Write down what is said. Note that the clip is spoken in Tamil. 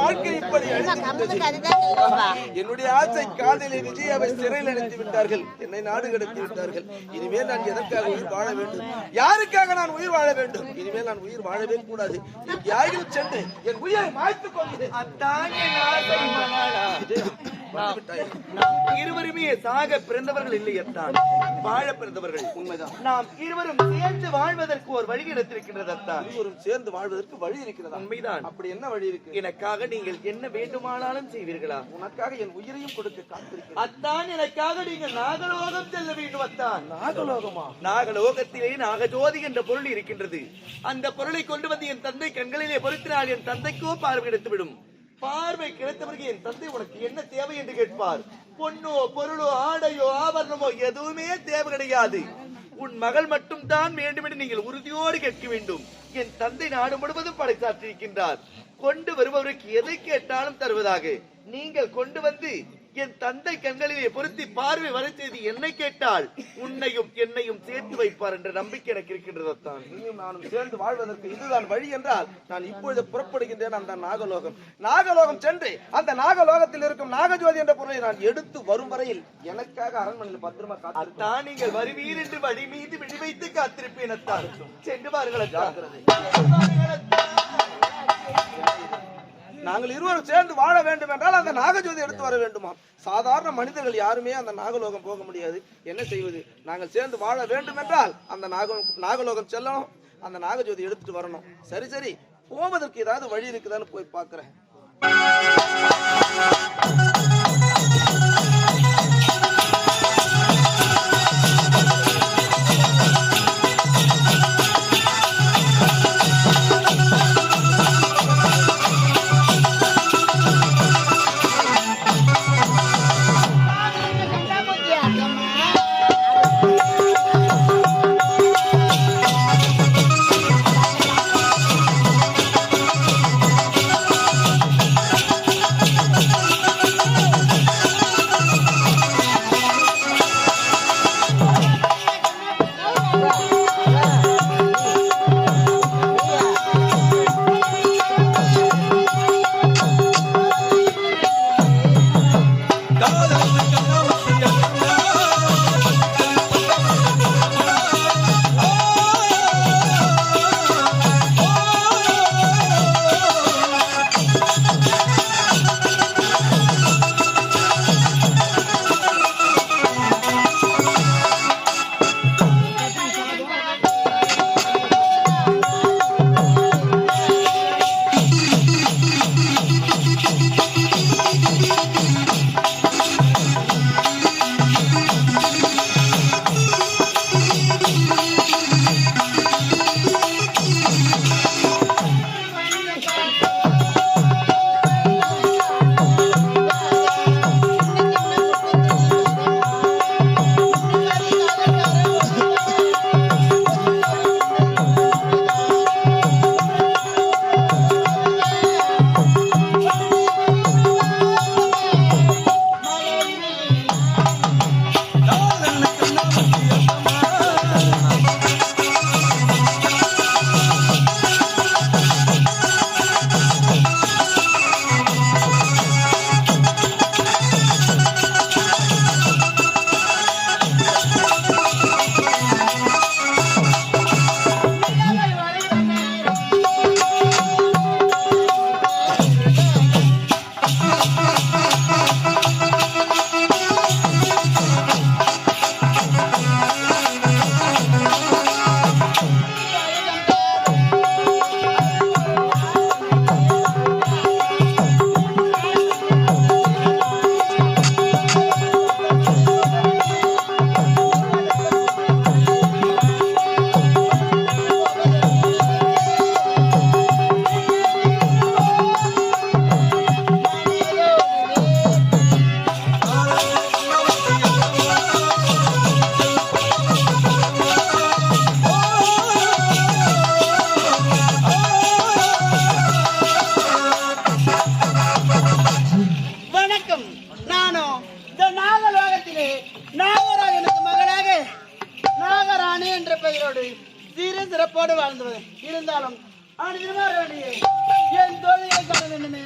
வாழ்க்கை இப்படி என்னுடைய ஆசை காதலை விஜயாவை சிறையில் அடைத்து விட்டார்கள், என்னை நாடு கடத்தி விட்டார்கள். இனிமேல் நான் எதற்காக உயிர் வாழ வேண்டும்? யாருக்காக நான் உயிர் வாழ வேண்டும்? இனிமேல் நான் உயிர் வாழவே கூடாது. யாரும் சென்று என் உயிரை மாய்த்துக் கொள்கிறேன். இருவருமே சாக பிறந்தவர்கள் இல்லையத்தான், வாழ பிறந்தவர்கள். உண்மைதான். நாம் இருவரும் சேர்ந்து வாழ்வதற்கு ஒரு வழி எடுத்திருக்கின்றது அத்தான். இருவரும் சேர்ந்து வாழ்வதற்கு வழி இருக்கிறதா? உண்மைதான். அப்படி என்ன வழி இருக்கு? எனக்காக நீங்கள் என்ன வேண்டுமானாலும் செய்வீர்களா? உனக்காக என் உயிரையும் கொடுக்க காத்திருக்கிறேன் அத்தான். எனக்காக நீங்கள் நாகலோகம் செல்ல வேண்டும் அத்தான். நாகலோகமா? நாகலோகத்திலே நாகஜோதி என்ற பொருள் இருக்கின்றது. அந்த பொருளை கொண்டு வந்து என் தந்தை கண்களிலே பொருத்தினால் என் தந்தைக்கோ பார்வை எடுத்துவிடும். பார்வை கிடைத்தவர்கள் என் தந்தை உனக்கு என்ன தேவை என்று கேட்பார். பொண்ணோ பொருளோ ஆடையோ ஆபரணமோ எதுவுமே தேவை கிடையாது. உன் மகள் மட்டும் தான் வேண்டும் என்று நீங்கள் உறுதியோடு கேட்க வேண்டும். என் தந்தை நாடு முழுவதும் படைசாற்றிருக்கின்றார். கொண்டு வருபவருக்கு எதை கேட்டாலும் தருவதாக. நீங்கள் கொண்டு வந்து என் தந்தை கண்களிலே பொருத்தி பார்வை வரை செய்து என்னை கேட்டால் உன்னையும் என்னையும் சேர்த்து வைப்பார் என்ற நம்பிக்கை எனக்கு இருக்கின்றதான். நீயும் நானும் சேர்ந்து வாழ்வதற்கு இதுதான் வழி என்றால் நான் இப்பொழுது புறப்படுகின்றேன். அந்த நாகலோகம் சென்று அந்த நாகலோகத்தில் இருக்கும் நாகஜோதி என்ற பொருளை நான் எடுத்து வரும் வரையில் எனக்காக அரண்மனையில் பத்திரமா காத்திருத்தான். நீங்கள் வருவீர் என்று வழி மீது விழி வைத்து காத்திருப்பேன் அத்தான். சென்று பாருங்கள். நாங்கள் இருவரும் சேர்ந்து வாழ வேண்டும் என்றால் அந்த நாகஜோதி எடுத்து வர வேண்டுமா? சாதாரண மனிதர்கள் யாருமே அந்த நாகலோகம் போக முடியாது. என்ன செய்வது? நாங்கள் சேர்ந்து வாழ வேண்டும் என்றால் அந்த நாகலோகம் செல்லணும், அந்த நாகஜோதி எடுத்துட்டு வரணும். சரி சரி, போவதற்கு ஏதாவது வழி இருக்குதான்னு போய் பார்க்கிறேன். சிறப்போடு வாழ்ந்தவர் இருந்தாலும் என் தொழிலை காண வேண்டுமே